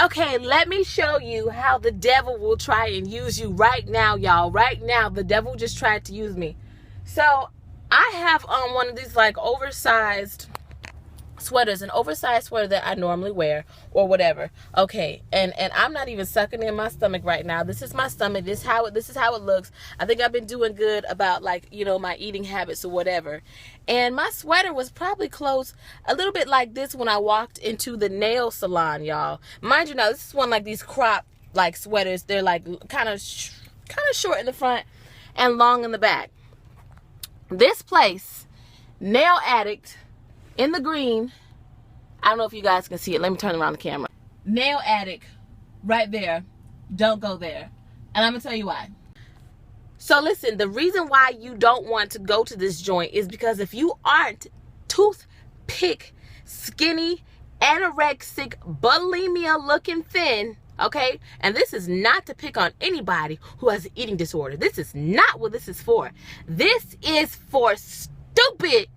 Okay, let me show you how the devil will try and use you right now, y'all. Right now, the devil just tried to use me. So I have on one of these like oversized sweaters, an oversized sweater that I normally wear or whatever. Okay, and I'm not even sucking in my stomach right now. This is my stomach. This is how it looks. I think I've been doing good about, like, you know, my eating habits or whatever. And my sweater was probably close a little bit like this when I walked into the nail salon, y'all. Mind you, now this is one like these crop like sweaters. They're like kind of short in the front and long in the back. This place, Nail Addict, in the green, I don't know if you guys can see it. Let me turn around the camera. Nail Addict, right there. Don't go there. And I'm going to tell you why. So listen, the reason why you don't want to go to this joint is because if you aren't toothpick, skinny, anorexic, bulimia looking thin, okay? And this is not to pick on anybody who has an eating disorder. This is not what this is for. This is for stupid,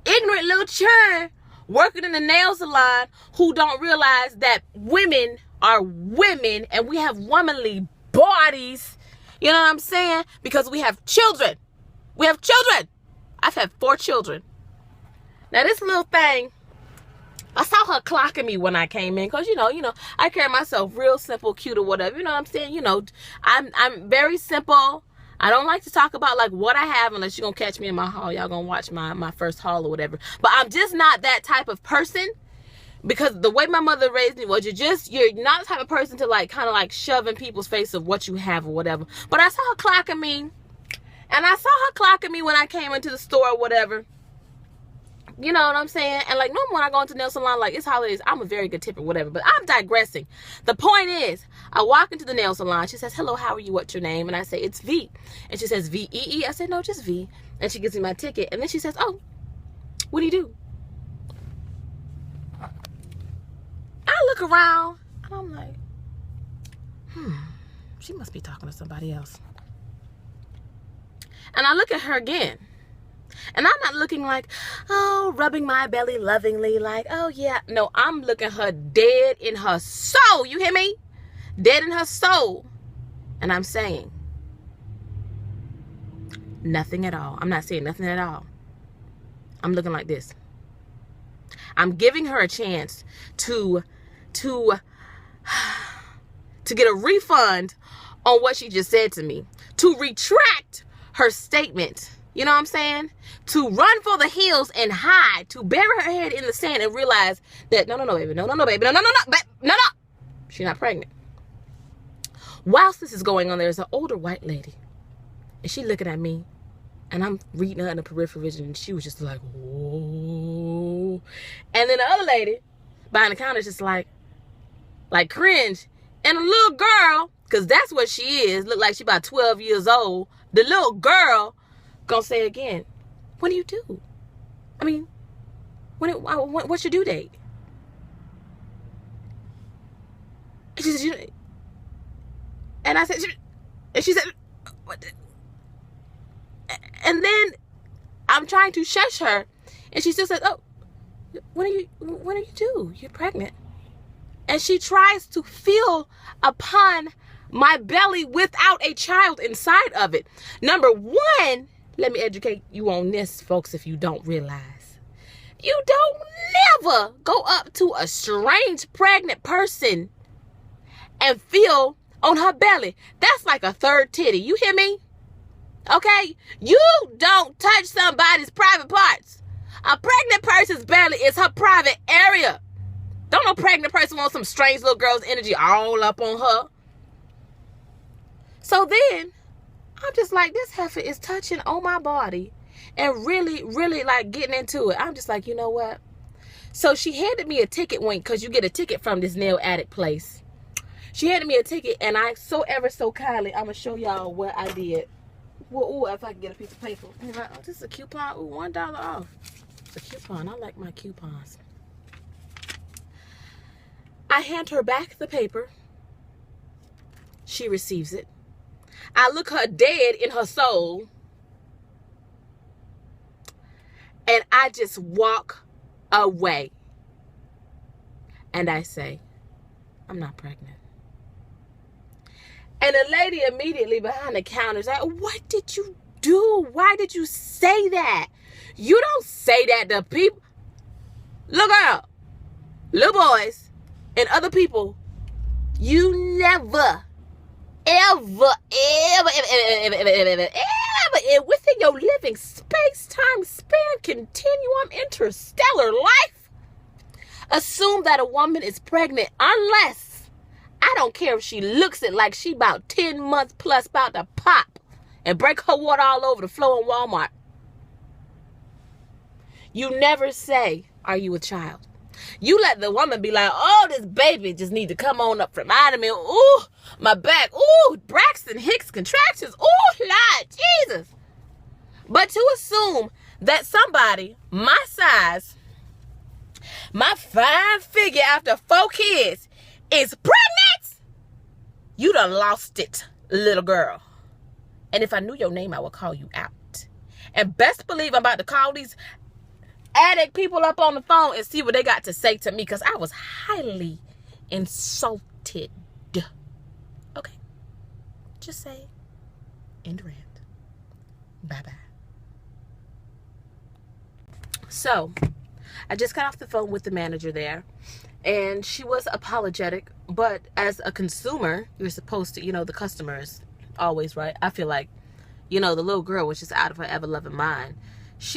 ignorant little churn working in the nail salon who don't realize that women are women and we have womanly bodies. You know what I'm saying? Because we have children. We have children. I've had 4 children. Now this little thing, I saw her clocking me when I came in because, you know, I carry myself real simple, cute or whatever. You know what I'm saying? You know, I'm very simple. I don't like to talk about like what I have unless you're going to catch me in my haul. Y'all going to watch my first haul or whatever. But I'm just not that type of person because the way my mother raised me was you're not the type of person to like kind of like shove in people's face of what you have or whatever. But I saw her clocking me, and I saw her clocking me when I came into the store or whatever. You know what I'm saying? And like normally when I go into nail salon, like it's holidays, I'm a very good tipper, whatever. But I'm digressing. The point is, I walk into the nail salon. She says, "Hello, how are you? What's your name?" And I say, "It's V." And she says, "V-E-E?" I said, "No, just V." And she gives me my ticket. And then she says, "Oh, what do you do?" I look around and I'm like, she must be talking to somebody else. And I look at her again. And I'm not looking like, oh, rubbing my belly lovingly, like, oh, yeah. No, I'm looking her dead in her soul. You hear me? Dead in her soul. And I'm saying nothing at all. I'm not saying nothing at all. I'm looking like this. I'm giving her a chance to get a refund on what she just said to me. To retract her statement. You know what I'm saying? To run for the hills and hide, to bury her head in the sand and realize that, no, baby, no, baby, no. She's not pregnant. Whilst this is going on, there's an older white lady. And she looking at me. And I'm reading her in the peripheral vision. And she was just like, whoa. And then the other lady behind the counter is just like cringe. And a little girl, because that's what she is, look like she about 12 years old. The little girl gonna say again, what do you do? I mean, what's your due date? And she said, and I said, and she said, what? And then I'm trying to shush her, and she still says, oh, what do you do? You're pregnant. And she tries to feel upon my belly without a child inside of it. Number one, let me educate you on this, folks, if you don't realize. You don't never go up to a strange pregnant person and feel on her belly. That's like a third titty. You hear me? Okay? You don't touch somebody's private parts. A pregnant person's belly is her private area. Don't no pregnant person want some strange little girl's energy all up on her. So then, I'm just like, this heifer is touching on my body and really, really like getting into it. I'm just like, you know what? So she handed me a ticket because you get a ticket from this nail addict place. She handed me a ticket, and I so ever so kindly, I'm going to show y'all what I did. Well, ooh, if I can get a piece of paper. Oh, this is a coupon. Ooh, $1 off. It's a coupon. I like my coupons. I hand her back the paper. She receives it. I look her dead in her soul. And I just walk away. And I say, I'm not pregnant. And the lady immediately behind the counter is like, what did you do? Why did you say that? You don't say that to people. Look out, little boys and other people. You never, ever, within your living space-time span continuum interstellar life, assume that a woman is pregnant unless, I don't care if she looks it like she about 10 months plus about to pop and break her water all over the floor in Walmart. You never say, are you a child? You let the woman be like, oh, this baby just need to come on up from out of me. Ooh, my back. Ooh, Braxton Hicks contractions. Ooh, Lord Jesus. But to assume that somebody my size, my fine figure after 4 kids is pregnant, you done lost it, little girl. And if I knew your name, I would call you out. And best believe I'm about to call these addict people up on the phone and see what they got to say to me, because I was highly insulted. Okay. Just say, end rant. Bye-bye. So, I just got off the phone with the manager there, and she was apologetic, but as a consumer, you're supposed to, the customers always right. I feel like, the little girl was just out of her ever-loving mind.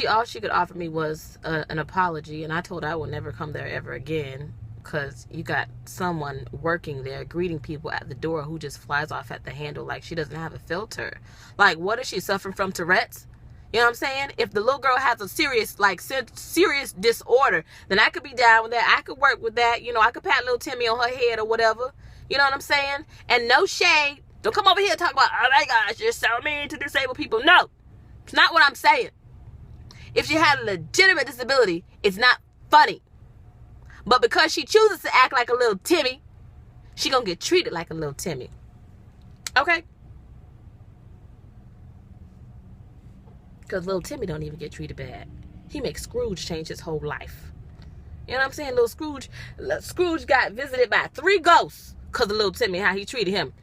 All she could offer me was an apology, and I told her I will never come there ever again, because you got someone working there greeting people at the door who just flies off at the handle like she doesn't have a filter. Like, what is she suffering from, Tourette's? You know what I'm saying? If the little girl has a serious disorder, then I could be down with that. I could work with that. I could pat little Timmy on her head or whatever. You know what I'm saying? And no shade. Don't come over here and talk about, oh my gosh, you're so mean to disabled people. No, it's not what I'm saying. If she had a legitimate disability, it's not funny. But because she chooses to act like a little Timmy, she gonna get treated like a little Timmy. Okay? Because little Timmy don't even get treated bad. He makes Scrooge change his whole life. You know what I'm saying? Little Scrooge got visited by 3 ghosts because of little Timmy, how he treated him.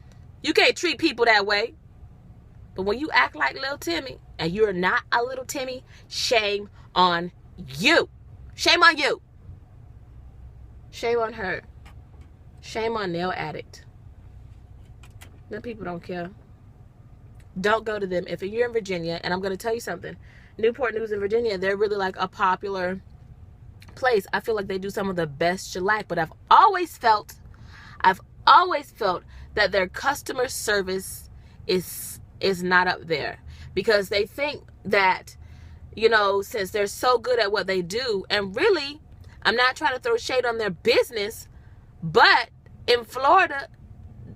You can't treat people that way. But when you act like little Timmy and you're not a little Timmy, shame on you. Shame on you. Shame on her. Shame on nail addict. Them people don't care. Don't go to them. If you're in Virginia, and I'm going to tell you something, Newport News in Virginia, they're really like a popular place. I feel like they do some of the best you like, but I've always felt that their customer service is not up there, because they think that, since they're so good at what they do, and really, I'm not trying to throw shade on their business, but in Florida,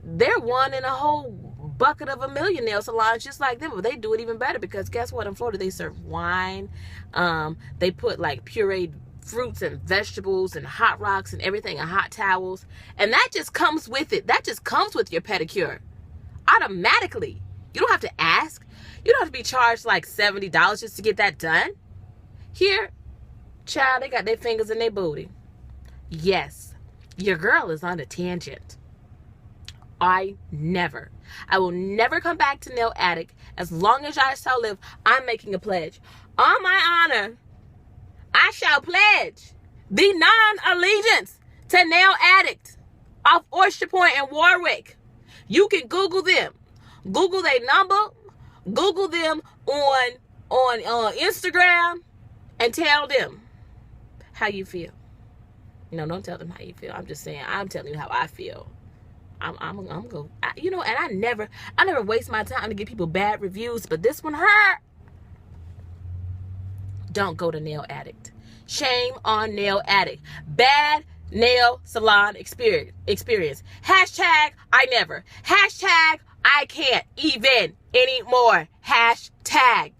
they're one in a whole bucket of a million nail salons just like them, but they do it even better, because guess what? In Florida, they serve wine. They put like pureed fruits and vegetables and hot rocks and everything and hot towels, and that just comes with it. That just comes with your pedicure automatically. You don't have to ask. You don't have to be charged like $70 just to get that done. Here, child, they got their fingers in their booty. Yes, your girl is on a tangent. I will never come back to nail addict. As long as I shall live, I'm making a pledge. On my honor, I shall pledge the non-allegiance to nail addict off Oyster Point and Warwick. You can Google them. Google their number. Google them on Instagram and tell them how you feel. Don't tell them how you feel. I'm just saying, I'm telling you how I feel. I'm going, and I never waste my time to give people bad reviews, but this one hurt. Don't go to nail addict. Shame on nail addict. Bad nail salon experience. Hashtag I never. Hashtag I can't even anymore. Hashtag ...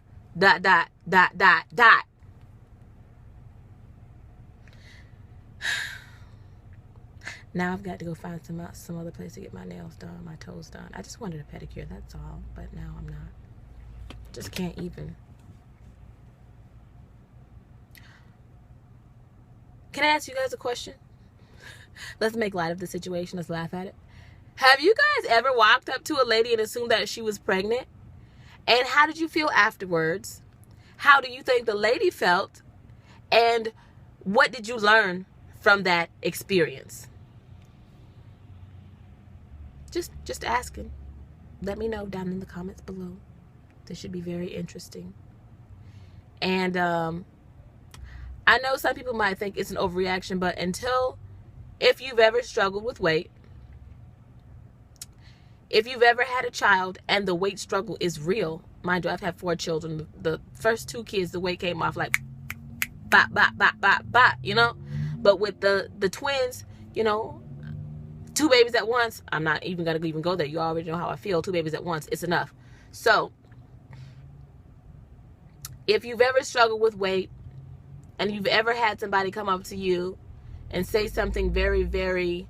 Now I've got to go find some other place to get my nails done, my toes done. I just wanted a pedicure, that's all. But now I'm not. Just can't even. Can I ask you guys a question? Let's make light of the situation. Let's laugh at it. Have you guys ever walked up to a lady and assumed that she was pregnant? And how did you feel afterwards? How do you think the lady felt? And what did you learn from that experience? Just asking. Let me know down in the comments below. This should be very interesting. And I know some people might think it's an overreaction, but if you've ever struggled with weight, if you've ever had a child and the weight struggle is real, mind you, I've had 4 children. The first 2 kids, the weight came off like, bop, bop, bop, bop, bop, you know? But with the twins, you know, 2 babies at once, I'm not even going to even go there. You already know how I feel. 2 babies at once, it's enough. So, if you've ever struggled with weight and you've ever had somebody come up to you and say something very, very,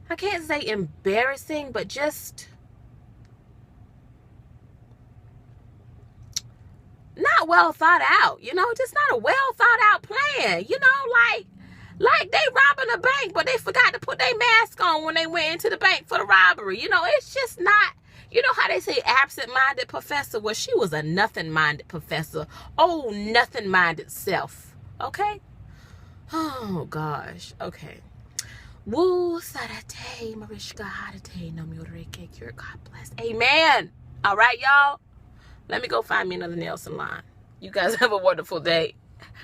I can't say embarrassing, but just not well thought out, you know, just not a well thought out plan, you know, like they robbing a bank, but they forgot to put their mask on when they went into the bank for the robbery. You know, it's just not, you know how they say absent-minded professor? Well, she was a nothing-minded professor. Oh, nothing-minded self. Okay? Oh, gosh. Okay. Woo, sarate, marishka, harate, no mureke, cure, God bless. Amen. All right, y'all. Let me go find me another nail salon. You guys have a wonderful day.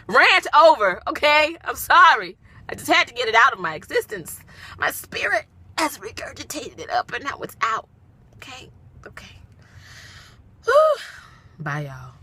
Rant over, okay? I'm sorry. I just had to get it out of my existence. My spirit has regurgitated it up, and now it's out. Okay? Okay. Whew. Bye, y'all.